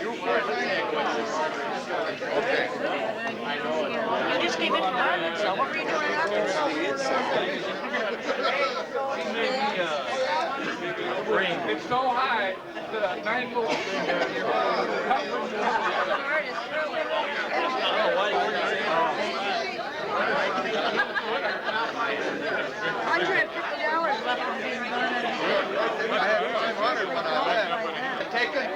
Okay. You just came in from Arkansas. What were you doing in Arkansas? It's so high, the 9 volts. $150 left on being done. I had 500 when I left. Take it.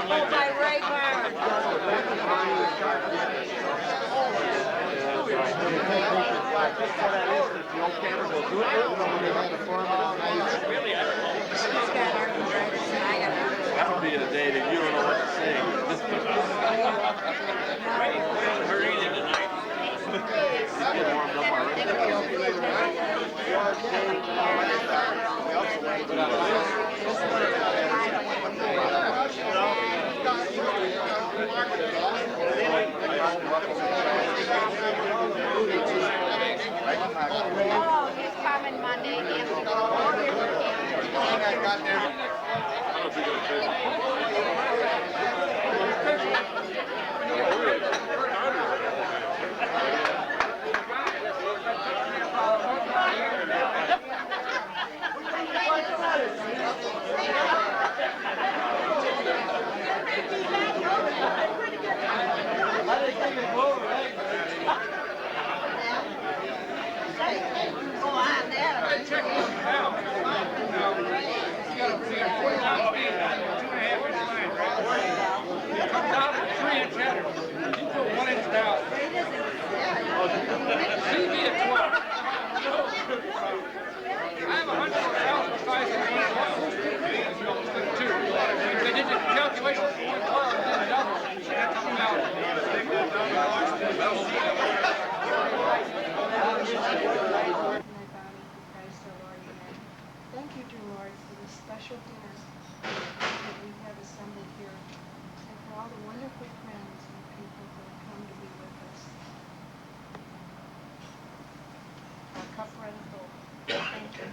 Oh, by Ray Barnes. That'll be the day that you don't know what to say. Heard anything tonight? Getting warmed up Oh, he's coming Monday. I got there. Thank you, dear Lord, for this special dinner that we have assembled here, and for all the wonderful friends and people who have come to be with us. Our cup runneth over. Thank you.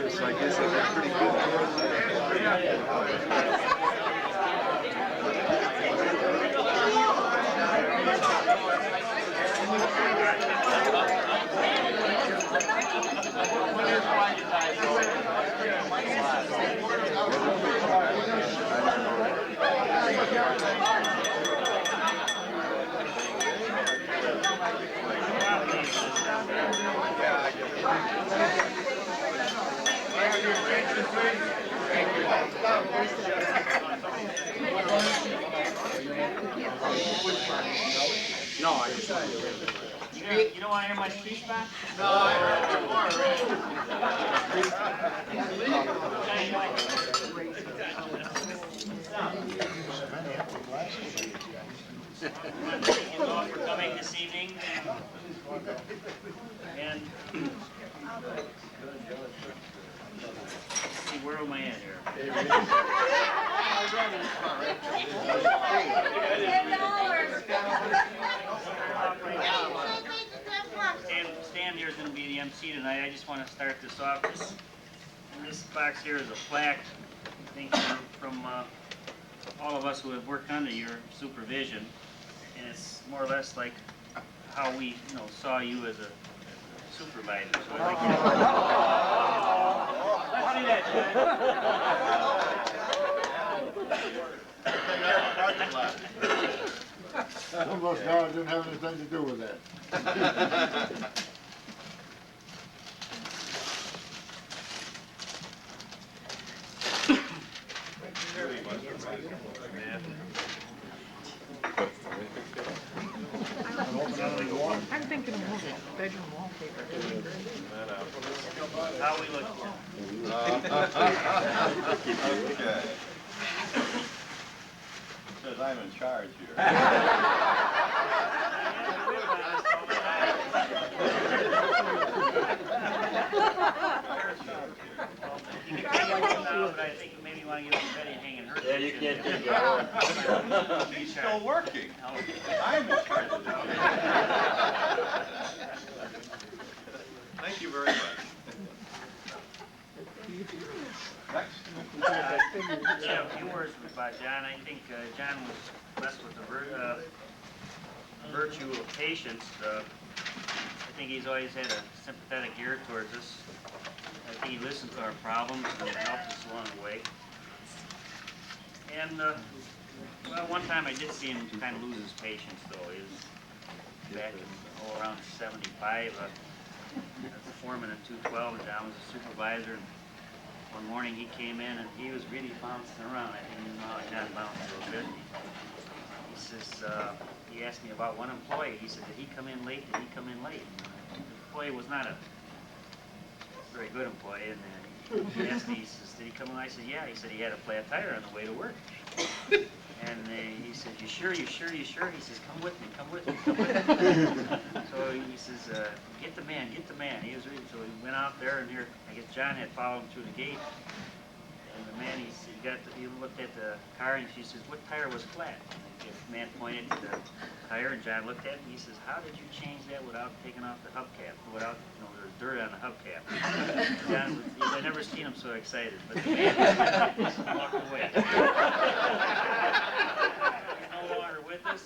So I guess that's pretty good. No, I just want to You don't want to hear my speech back? No, I heard you more Thank you all for coming this evening. And see, where am I at here? Stan here is going to be the MC tonight. I just want to start this off. This box here is a plaque, thank you, from all of us who have worked under your supervision, and it's more or less like how we, saw you as a supervisor. So I'd like you to... Almost now I didn't have anything to do with that. I'm thinking of bedroom wallpaper. How we look? Okay. Says I'm in charge here. You can take it now, but I think maybe you want to give it Betty hanging her. Yeah, you can't do that. He's still working. Okay. I'm in charge of this. Thank you very much. Next. Yeah, a few words about John. I think John was blessed with the virtue of patience. I think he's always had a sympathetic ear towards us. I think he listened to our problems and helped us along the way. And well, one time I did see him kind of lose his patience, though. He was back in around 75. As a foreman at 212, and John was a supervisor. And one morning he came in and he was really bouncing around. I didn't even know how John bounced a little bit. He says, he asked me about one employee. He said, did he come in late? Did he come in late? And the employee was not a very good employee. And he asked me, he says, did he come in? I said, yeah. He said he had a flat tire on the way to work. And he said, you sure, you sure, you sure? He says, come with me, come with me, come with me. So he says, get the man, get the man. He was ready. So he went out there, and here, I guess John had followed him through the gate. And the man, he looked at the car, and she says, what tire was flat? And the man pointed to the tire, and John looked at it, and he says, how did you change that without taking off the hubcap? Without, there's dirt on the hubcap. John, I've never seen him so excited, but the man just walked away. He's no longer with us.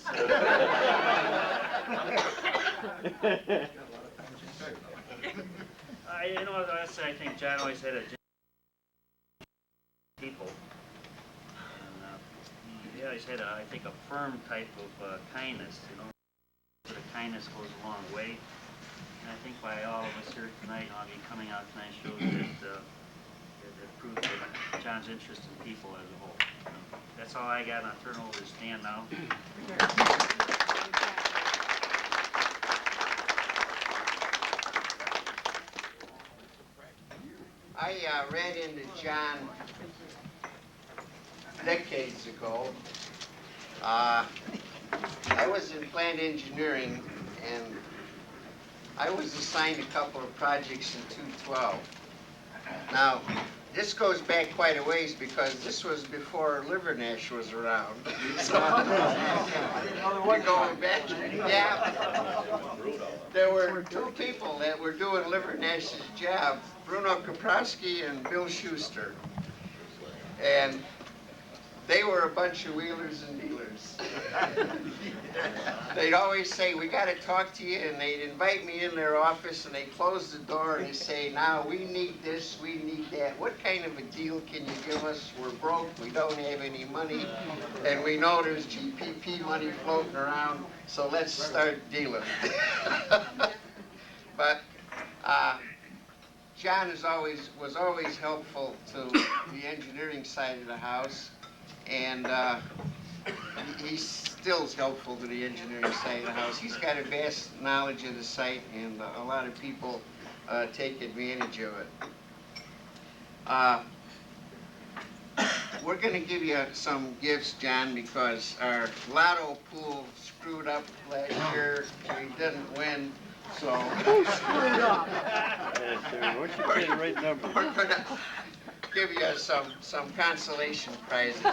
I think John always had a people. And he always had, I think, a firm type of kindness, Sort of kindness goes a long way. And I think by all of us here tonight, I'll be coming out tonight shows that it proves that John's interest in people as a whole. That's all I got. I'll turn over to Stan now. I ran into John decades ago. I was in plant engineering, and I was assigned a couple of projects in 212. Now, this goes back quite a ways because this was before Werderitch was around. So, we're going back. Yeah. There were two people that were doing Werderitch's job, Bruno Kaprowski and Bill Schuster. And they were a bunch of wheelers and dealers. They'd always say, we got to talk to you, and they'd invite me in their office, and they'd close the door, and they'd say, now, we need this, we need that. What kind of a deal can you give us? We're broke, we don't have any money, and we know there's GPP money floating around, so let's start dealing. But John was always helpful to the engineering side of the house, and he still is helpful to the engineering side of the house. He's got a vast knowledge of the site, and a lot of people take advantage of it. We're going to give you some gifts, John, because our lotto pool screwed up last year. We didn't win, so Screwed up. Why don't you say the right number? we're going to give you some consolation prizes.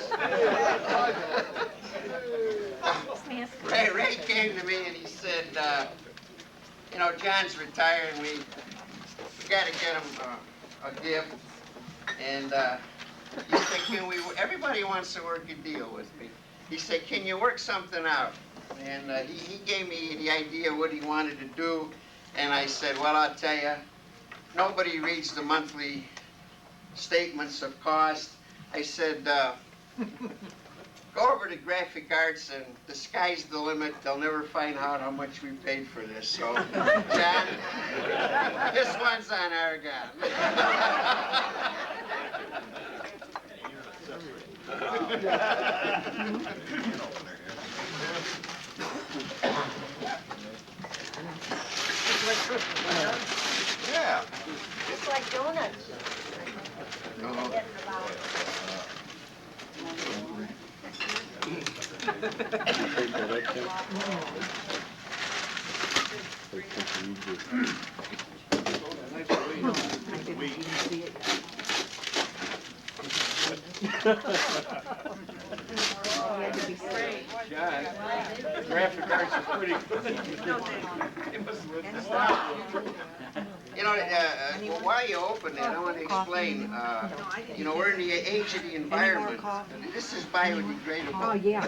Ray came to me and he said, John's retired, and we got to get him a gift. And he said, everybody wants to work a deal with me. He said, can you work something out? And he gave me the idea what he wanted to do. And I said, well, I'll tell you, nobody reads the monthly statements of cost. I said, go over to Graphic Arts, and the sky's the limit. They'll never find out how much we paid for this. So, John, this one's on Argonne. Yeah. It's like donuts. John, the graphic arts is pretty good. You know, well, while you open it, I want to explain, you know, we're in the age of the environment. This is biodegradable. Oh, yeah.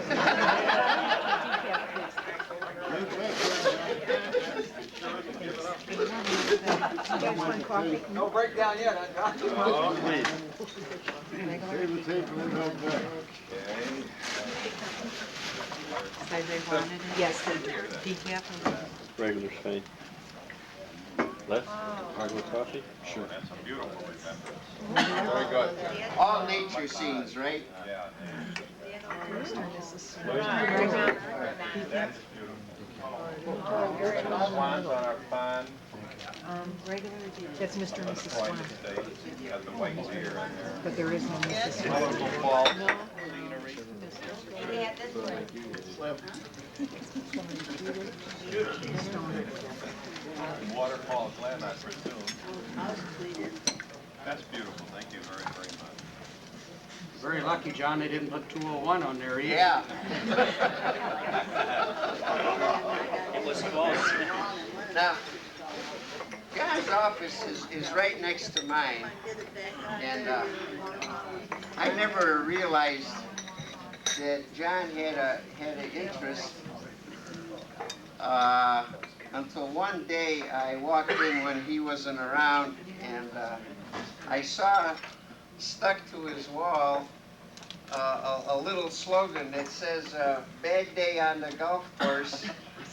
No breakdown yet, huh, John? Say they wanted it? Yes, they do. Decaf. Regular fine. Less? Regular coffee? Sure. That's a beautiful remembrance. Very good. All nature scenes, right? Yeah. Swans on our pond. Regular, that's Mr. and Mrs. Quite Swan. a state. Got the white deer in there. But there is no Mrs. Swan. Beautiful fall scenery. Waterfalls, land, I presume. That's beautiful. Thank you very, very much. Very lucky, John, they didn't put 201 on there either. Yeah. It was close. Now, John's office is right next to mine, and I never realized that John had an interest until one day I walked in when he wasn't around, and I saw stuck to his wall a little slogan that says, "Bad day on the golf course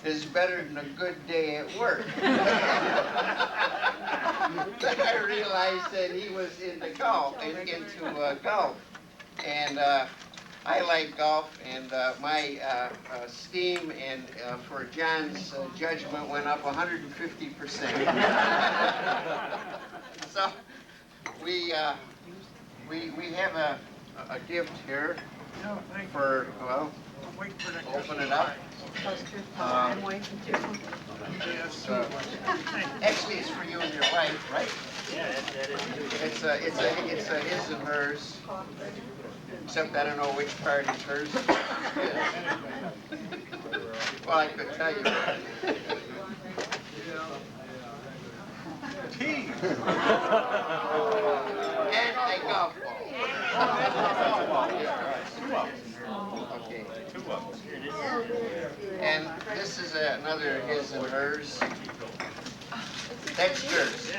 is better than a good day at work." Then I realized that he was into golf, and I like golf, and my esteem and for John's judgment went up 150%. So we have a gift here for, well, open it up. I'm waiting too. Actually, it's for you and your wife, right? Yeah, that is. It's a his and hers. Except I don't know which part is hers. Well, I could tell you. Tea. And a golf ball. Okay. Two of them. And this is another his and hers. That's yours.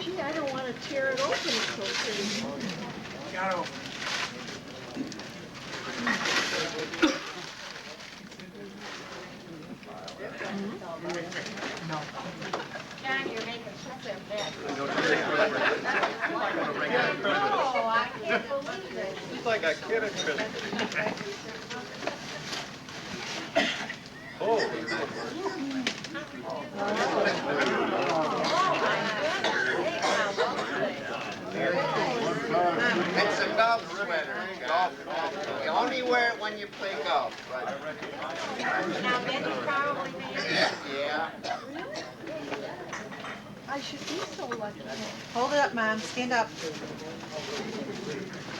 Gee, I don't want to tear it open so soon. John, you're making such a mess. No, I can't believe it. He's like a kid at Christmas. Oh. It's a golf sweater. You only wear it when you play golf. But... Now, Benny's probably made it. Yeah. I should be so lucky. Hold it up, Mom. Stand up.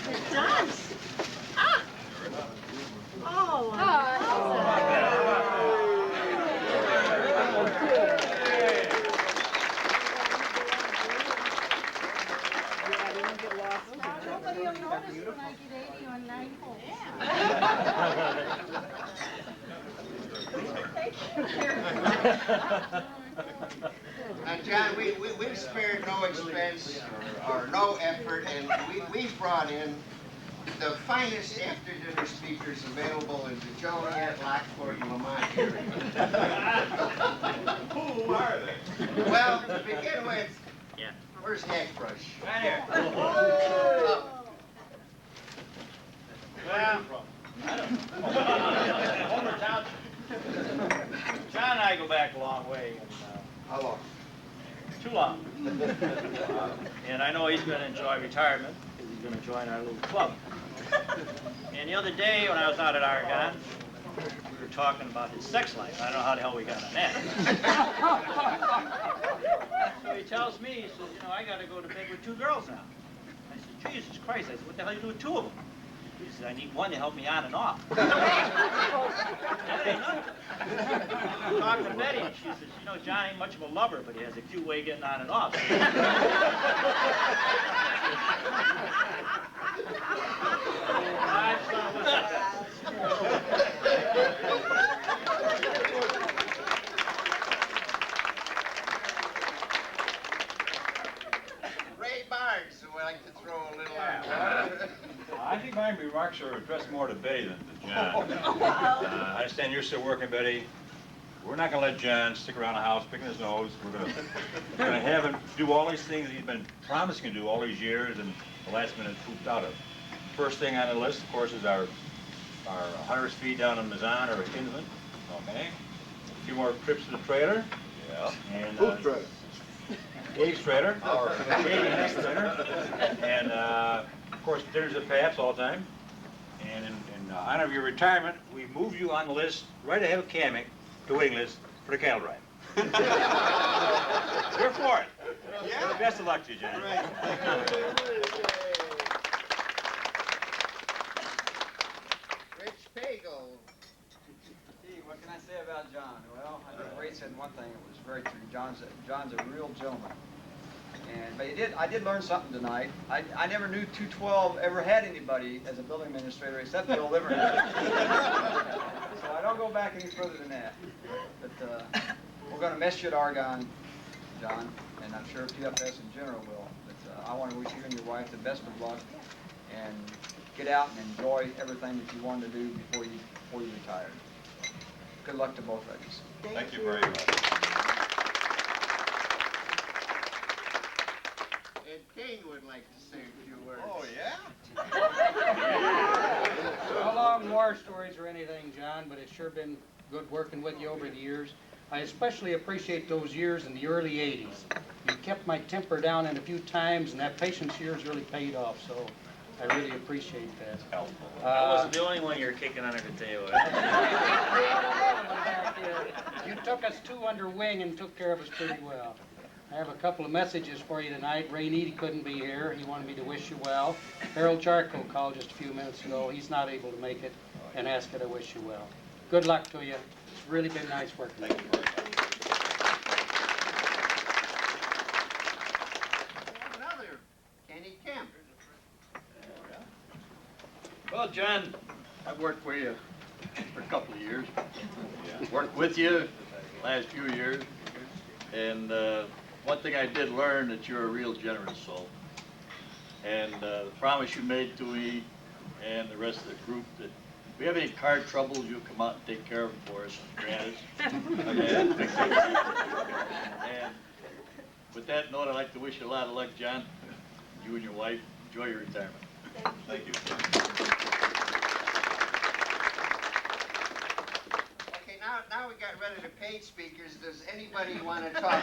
It's nice. Ah! Oh, Nobody will notice when I get 80 on 9 holes. Now, John, we've spared no expense or no effort, and we've brought in the finest after-dinner speakers available in the Joliet, Lockport, and Lamont area. Who are they? Well, to begin with, Yeah. where's Hackbrush? Right here. Well, Homer Township. John and I I go back a long way. And, How long? too long. And I know he's going to enjoy retirement because he's going to join our little club. And the other day when I was out at Argonne, we were talking about his sex life. I don't know how the hell we got on that. So he tells me, he says, you know, I got to go to bed with 2 girls now. I said, Jesus Christ. I said, what the hell you do with 2 of them? He said, I need one to help me on and off. That ain't nothing. Talking to Betty, and she says, you know, John ain't much of a lover, but he has a cute way of getting on and off. Ray Barnes would like to throw a little I think my remarks are addressed more to Betty than to John. I understand you're still working, Betty. We're not going to let John stick around the house picking his nose. We're going to have him do all these things that he's been promising to do all these years and the last minute pooped out of. First thing on the list, of course, is our 100 feet down in Mazan or Inland. Okay. A few more trips to the trailer. Yeah. And Dave's trailer. Dave's trailer. And of course, dinners at Pabst all the time. And in honor of your retirement, we moved you on the list right ahead of Kamek, the waiting list for the cattle drive. You're for it. Yeah. Well, best of luck to you, John. Right. Rich Pagel. Gee, what can I say about John? Well, I think Ray said one thing that was very true. John's a real gentleman. But I did learn something tonight. I never knew 212 ever had anybody as a building administrator except Bill Livernow. So I don't go back any further than that. But we're going to miss you at Argonne, John, and I'm sure TFS in general will. But I want to wish you and your wife the best of luck, and get out and enjoy everything that you wanted to do before you retired. Good luck to both of you. Thank you very much. Ed Kane would like to say a few words. Oh, yeah? No long war stories or anything, John, but it's sure been good working with you over the years. I especially appreciate those years in the early 80s. You kept my temper down in a few times, and that patience years really paid off, so I really appreciate that. I wasn't the only one you were kicking under the table. You took us 2 under wing and took care of us pretty well. I have a couple of messages for you tonight. Ray Needy couldn't be here. He wanted me to wish you well. Harold Charco called just a few minutes ago. He's not able to make it and asked that I wish you well. Good luck to you. It's really been nice working with you. Another, Kenny Kemp. Well, John, I've worked with you for a couple of years. Worked with you the last few years. And one thing I did learn that you're a real generous soul. And the promise you made to me and the rest of the group that if we have any car troubles, you'll come out and take care of them for us, grant us. And with that note, I'd like to wish you a lot of luck, John. You and your wife, enjoy your retirement. Thank you. Okay, now we got rid of the paid speakers. Does anybody want to talk?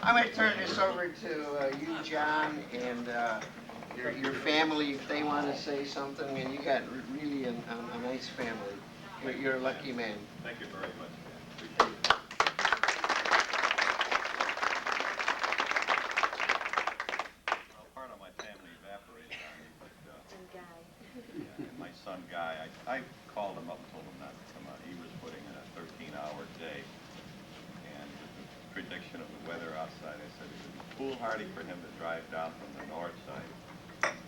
I'm going to turn this over to you, John, and your family, if they want to say something. And you got really a nice family. You're a lucky man. Thank you very much. Well, part of my family evaporated on me, but and my son Guy, I called him up and told him not to come out. He was putting in a 13-hour day, and with the prediction of the weather outside, I said it would be foolhardy for him to drive down from the north side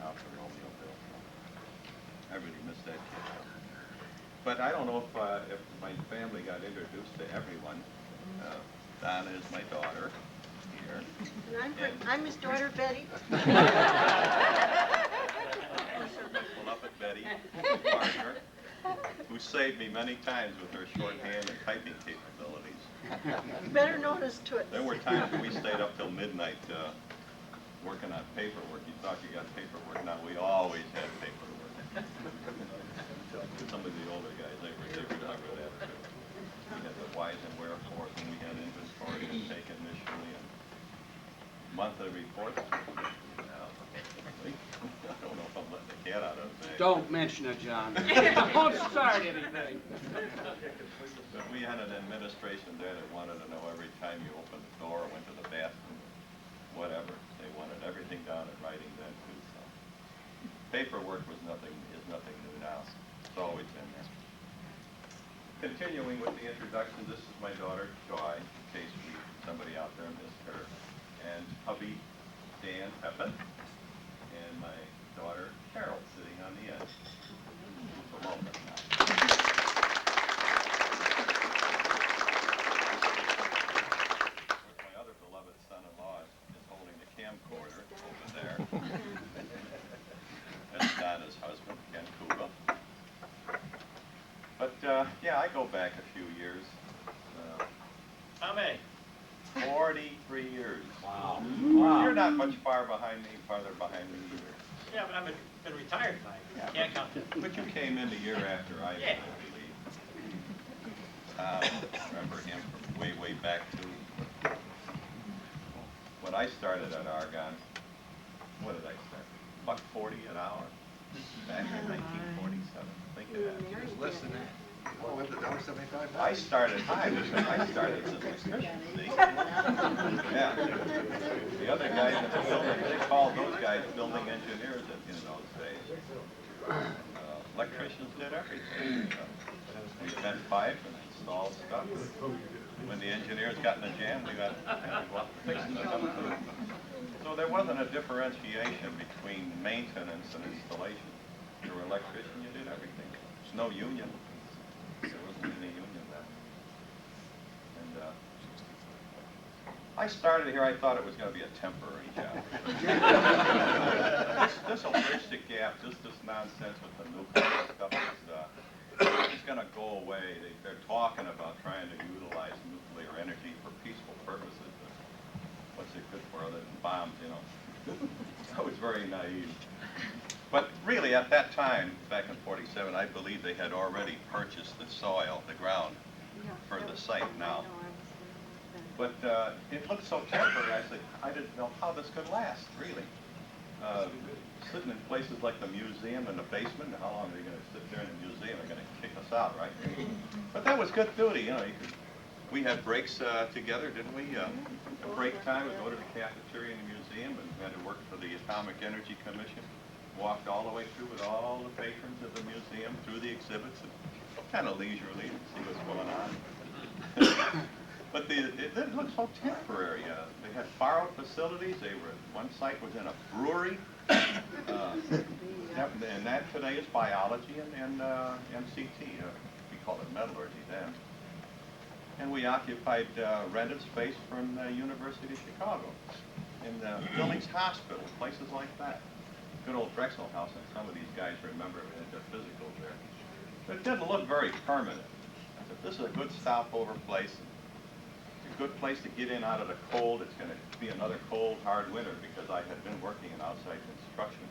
out to Romeoville. I really miss that kid. But I don't know if my family got introduced to everyone. Donna is my daughter here. I'm his daughter, Betty. Well, up at Betty, partner, who saved me many times with her shorthand and typing capabilities. You better notice to it. There were times when we stayed up till midnight working on paperwork. You thought you got paperwork. Now we always had paperwork. monthly reports. I don't know if I'm letting the cat out of the bag. Don't mention it, John. Don't start anything. But we had an administration there that wanted to know every time you opened the door or went to the bathroom, whatever. They wanted everything down in writing then too. So paperwork is nothing new now. It's always been there. Continuing with the introduction, this is my daughter Joy, in case somebody out there missed her, and hubby Dan Pepin, and my daughter Carol sitting on the edge. Below them now. My other beloved son-in-law is holding the camcorder over there. That's Donna's husband, Ken Kuba. But yeah, I go back a few years. How many? 43 years. Wow. You're not much farther behind me either. Yeah, but I've been retired by. Can't count it. But you came in the year after I did, I believe. Remember him from way back too. When I started at Argonne, what did I start? $1.40 an hour. Back in 1947. Think of that. It was less than that. Oh, went to $1.75. I started high because I started as an electrician, see? Yeah. The other guys in the building, they called those guys building engineers in those days. Electricians did everything. We bent pipe and installed stuff. When the engineers got in a jam, we got to go up and fix it. So there wasn't a differentiation between maintenance and installation. You were an electrician, you did everything. There's no union. There wasn't any union then. And I started here, I thought it was going to be a temporary job. This will bridge the gap, just this nonsense with the nuclear stuff is going to go away. They're talking about trying to utilize nuclear energy for peaceful purposes. But what's it good for other than bombs, you know? I was very naive. But really, at that time, back in '47, I believe they had already purchased the soil, the ground, for the site now. But it looked so temporary, I didn't know how this could last, really. Sitting in places like the museum in the basement, how long are they going to sit there in the museum? They're going to kick us out, right? But that was good duty, you know. We had breaks together, didn't we? At break time, we'd go to the cafeteria in the museum and had to work for the Atomic Energy Commission. Walked all the way through with all the patrons of the museum, through the exhibits, and kind of leisurely to see what's going on. But it looked so temporary. They had borrowed facilities. One site was in a brewery. And that today is biology and MCT. We called it metallurgy then. And we occupied rented space from the University of Chicago, in Billings Hospital, places like that. Good old Drexel House, and some of these guys remember the physicals there. But it didn't look very permanent. I said, this is a good stopover place. It's a good place to get in out of the cold. It's going to be another cold, hard winter because I had been working in outside construction.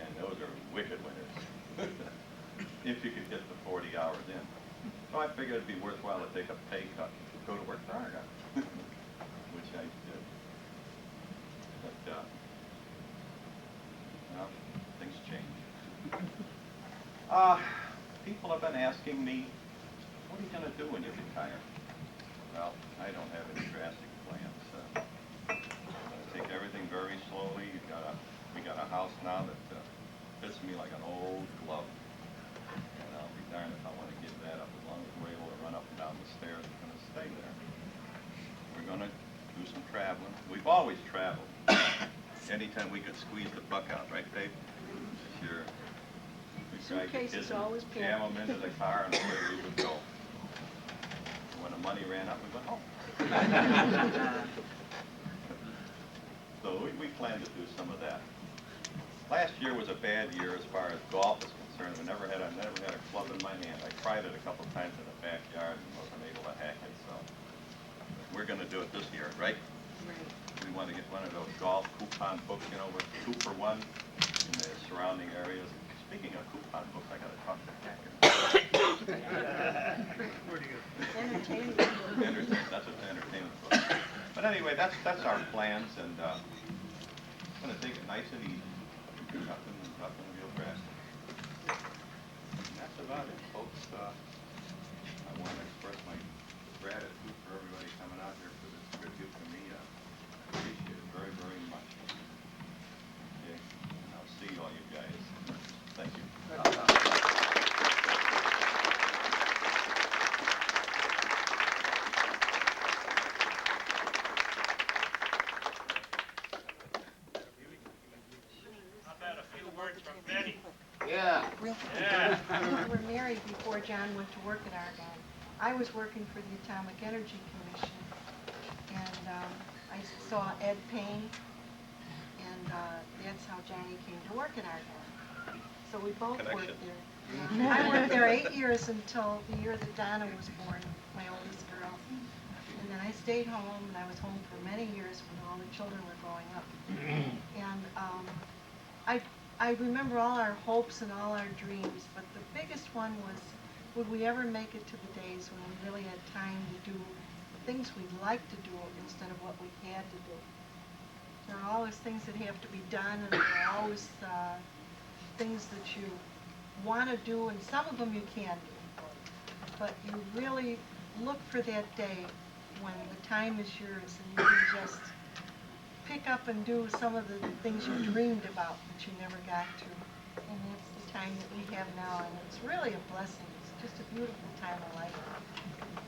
And those are wicked winters, if you could get the 40 hours in. So I figured it'd be worthwhile to take a pay cut and go to work for Argonne, which I did. But, well, things change. People have been asking me, what are you going to do when you retire? Well, I don't have any drastic plans. I'm going to take everything very slowly. We got a house now that fits me like an old glove. And I'll be darned if I want to give that up. As long as we're able to run up and down the stairs, we're going to stay there. We're going to do some traveling. We've always traveled. Anytime we could squeeze the buck out, right, Dave? Sure. We'd drag the kids and jam them into the car and away we would go. When the money ran out, we went home. So we plan to do some of that. Last year was a bad year as far as golf is concerned. I never had a club in my hand. I tried it a couple times in the backyard and wasn't able to hack it. So we're going to do it this year, right? Right. We want to get one of those golf coupon books, you know, with 2 for 1 in the surrounding areas. Speaking of coupon books, I got to talk to Hacker. Entertainment. That's what the entertainment book. But But anyway, that's our plans, and I'm gonna take it nice and easy. Nothing real drastic. And that's about it, folks. I want to express my gratitude for everybody coming out here for this tribute to me. I appreciate it very, very much. Okay, and I'll see all you guys. Thank you. How about a few words from Betty? Yeah. Real quick. Yeah. We were married before John went to work at Argonne. I was working for the Atomic Energy Commission, and I saw Ed Payne, and that's how Johnny came to work at Argonne. So we both worked there. Yeah. I worked there 8 years until the year that Donna was born, my oldest girl. And then I stayed home, and I was home for many years when all the children were growing up. And I remember all our hopes and all our dreams, but the biggest one was, would we ever make it to the days when we really had time to do the things we'd like to do instead of what we had to do? There are always things that have to be done, and there are always things that you want to do, and some of them you can do. But you really look for that day when the time is yours and you can just pick up and do some of the things you dreamed about but you never got to. And that's the time that we have now, and it's really a blessing. It's just a beautiful time of life.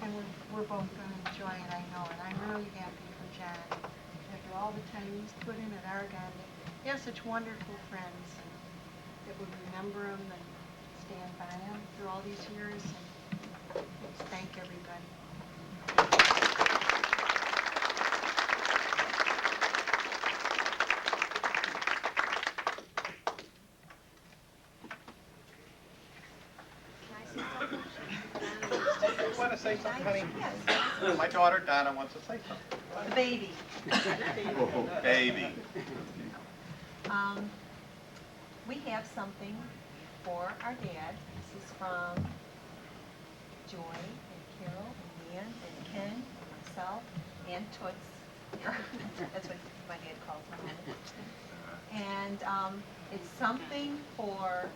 And we're both going to enjoy it, I know, and I'm really happy for John. After all the time he's put in at Argonne, he has such wonderful friends and that would remember him and stand by him through all these years. And let's thank everybody. You want to say something, honey? Yes. My daughter Donna wants to say something. Baby. Baby. We have something for our dad. This is from Joy and Carol and Leanne and Ken and myself and Toots. That's what my dad calls my home. And it's something for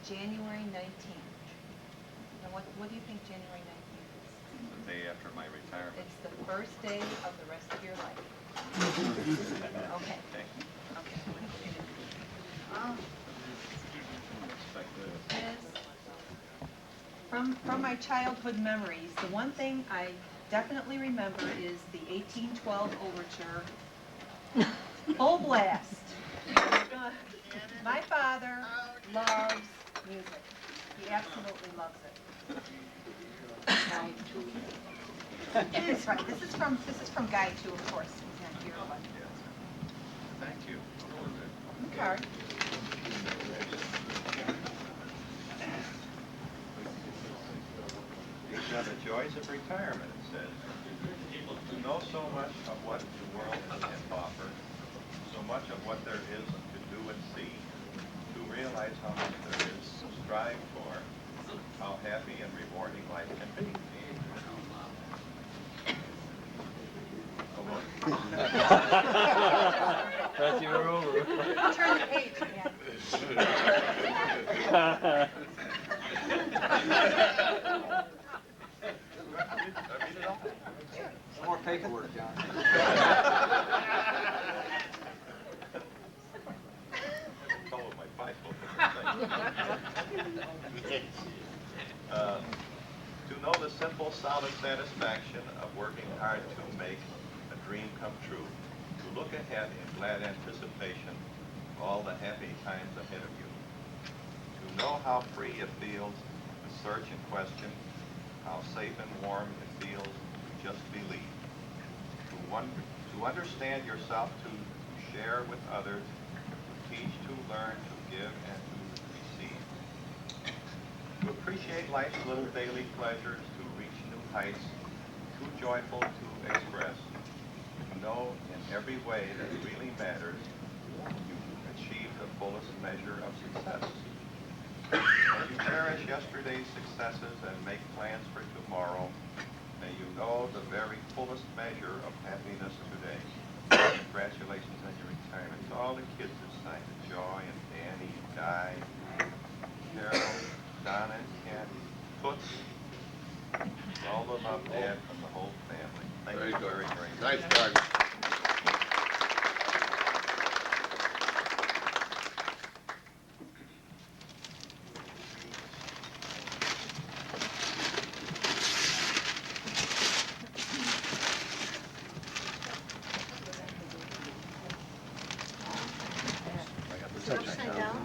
January 19th. Now, what do you think January 19th is? The day after my retirement. It's the first day of the rest of your life. Okay. Okay. From my childhood memories, the one thing I definitely remember is the 1812 overture, full blast. My father loves music. He absolutely loves it. It is right. This is from Guy too, of course. He's not here, but. Thank you. Okay. These are the joys of retirement, it says. To know so much of what the world has to offer, so much of what there is to do and see, to realize how much there is to strive for, how happy and rewarding life can be. Thought you were over. Turn the page, Some more paperwork, John. To know the simple, solid satisfaction of working hard to make a dream come true. To look ahead in glad anticipation of all the happy times ahead of you. To know how free it feels to search and question, how safe and warm it feels to just believe. To understand yourself, to share with others, to teach, to learn, to give, and to receive. To appreciate life's little daily pleasures, to reach new heights, too joyful to express. To know in every way that really matters, you achieve the fullest measure of success. As you cherish yesterday's successes and make plans for tomorrow, May you know the very fullest measure of happiness today. Congratulations on your retirement. To all the kids that signed it, Joy and Danny, Di, Carol, Donna and Ken, Toots, all the love, Dad, from the whole family. Thank you very, very much. Nice start.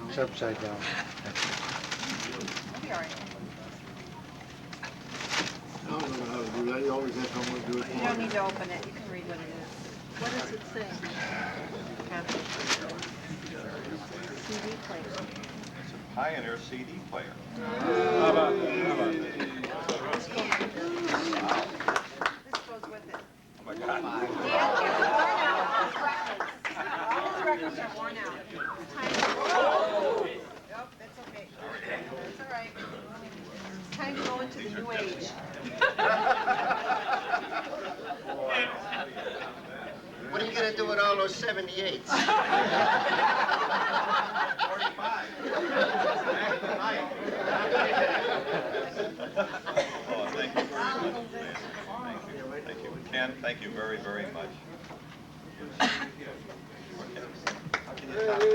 It's upside down. Be all right. I don't know how to do that. You always have someone do it for You you. don't need to open it, you can read what it is. What does it say? CD player. It's a Pioneer CD player. How about that? How about that? This goes with it. Oh my God. Yeah, it's worn out. All his records are worn out. It's time to go. Nope, that's okay. That's all right. It's time to go into the new age. What are you gonna do with all those 78s? 45. Oh, thank you very much. Thank you. Ken, thank you very, very much. How can you top that?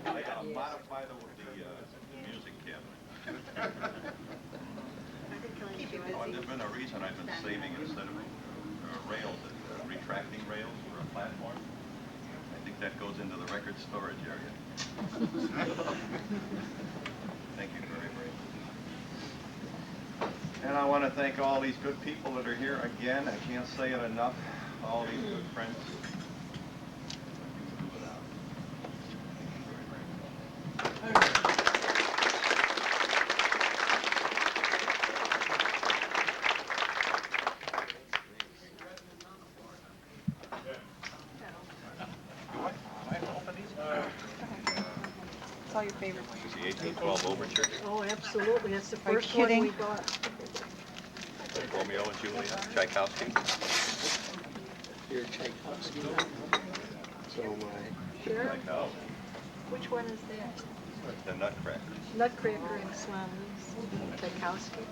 I gotta modify the music cabinet. Oh, and there's been a reason I've been saving instead of rails, retracting rails for a platform. I think that goes into the record storage area. Thank you very, very much. And I want to thank all these good people that are here again. I can't say it enough. All these good friends. It's all your favorite ones. This is the 1812 Overture. Oh, absolutely, that's the Are you first one we kidding? bought. Romeo and Juliet, Tchaikovsky. Here, Tchaikovsky. So am I. Sure. Tchaikovsky. Which one is that? The Nutcracker. Nutcracker and Swans, Tchaikovsky.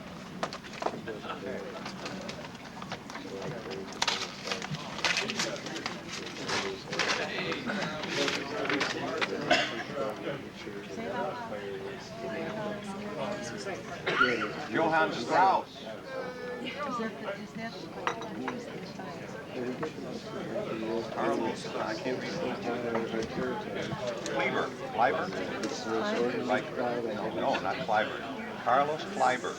Johann Strauss. Is that the music? Carlos, I can't read Kleiber. Kleiber? Like, no, not Kleiber. Carlos Kleiber.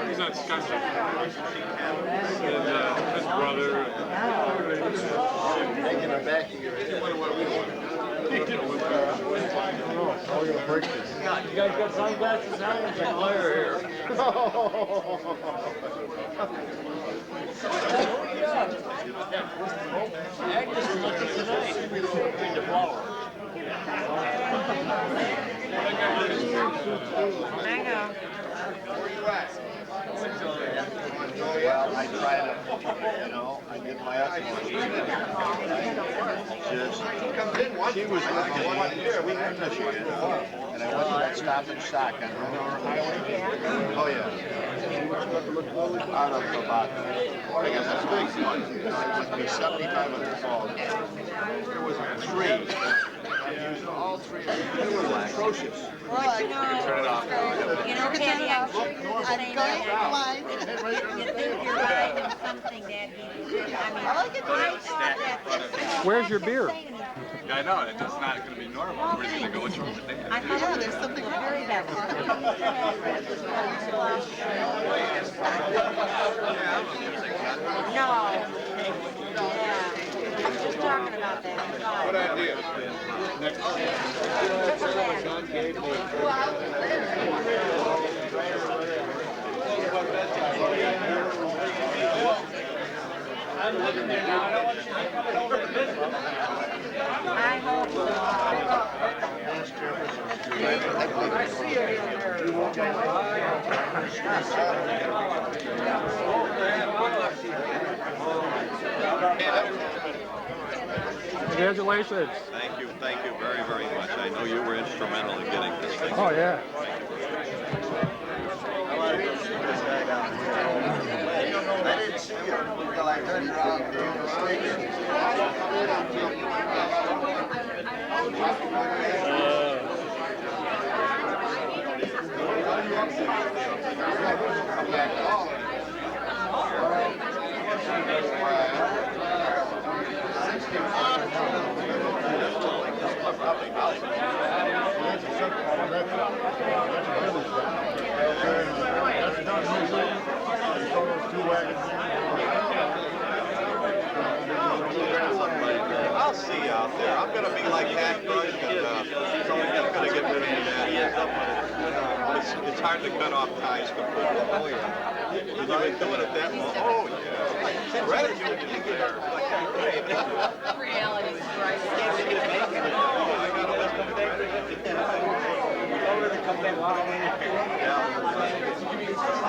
He's on Skype. And his brother. Taking it back here. How are we gonna break this? You guys got sunglasses on? It's a glare here. Agnes is looking tonight. Read the flowers. Mango. Well, I try to, I did my utmost. She was with me 1 year, we went to Michigan, and I went to that Stop and Shock on Romeoville Highway. Oh, yeah. Out of about, I guess that's big. It would be 7,500 calls. There was 3. I used all 3. They were atrocious. Well, you know, Teddy, I'm sure you're the same way. You think you're riding something that he, I mean, I thought that. Where's your beer? Say anything. I know, it's just not gonna be normal. We're just gonna go through the day. I thought there's something very bad. No. Yeah. I'm just talking about that. What idea? I'm living there now, I don't want you to come over to visit. I hope so. I see it in there. Congratulations. Thank you very, very much. I know you were instrumental in getting this thing. Oh, yeah. I didn't see you until I turned around. I'll see you out there. I'm going to be like that Bush, and I'm going to get rid of me, man. It's hard to cut off ties completely. Oh, yeah. You've been doing it that long. Oh, yeah. Gratitude, you think you're great. Reality strikes. Oh, I got a list of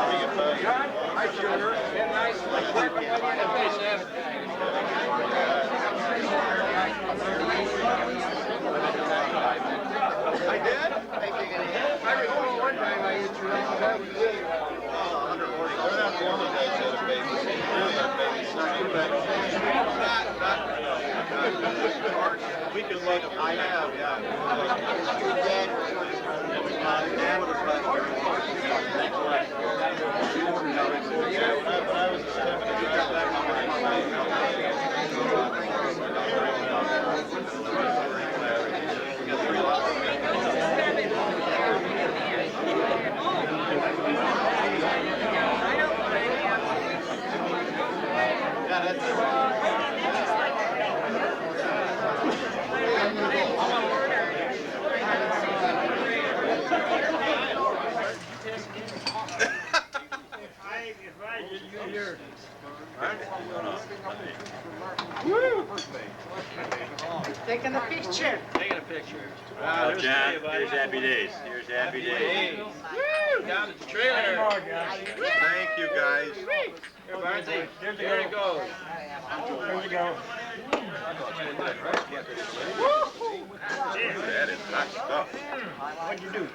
Hi, Sugar. Been nice working with you in the business. I did? I recall one time I used to run that was good. They're not the only guys that have babies. Really have babies. Not we can look. I have, Taking a picture. Taking a picture. Well, John, here's happy days. Here's happy days. Woo! Down at the trailer. Thank you, guys. There it goes. There you go. That is hot stuff. What'd you do?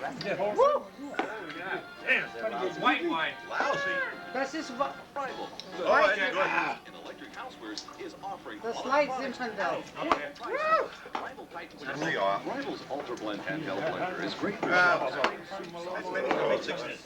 White wine. Lousy. Das ist Oh, that's good. das Leitsimpenbelt. Turn me off. Rival's Ultra Blend handheld blender is great for Well, I've been 64 and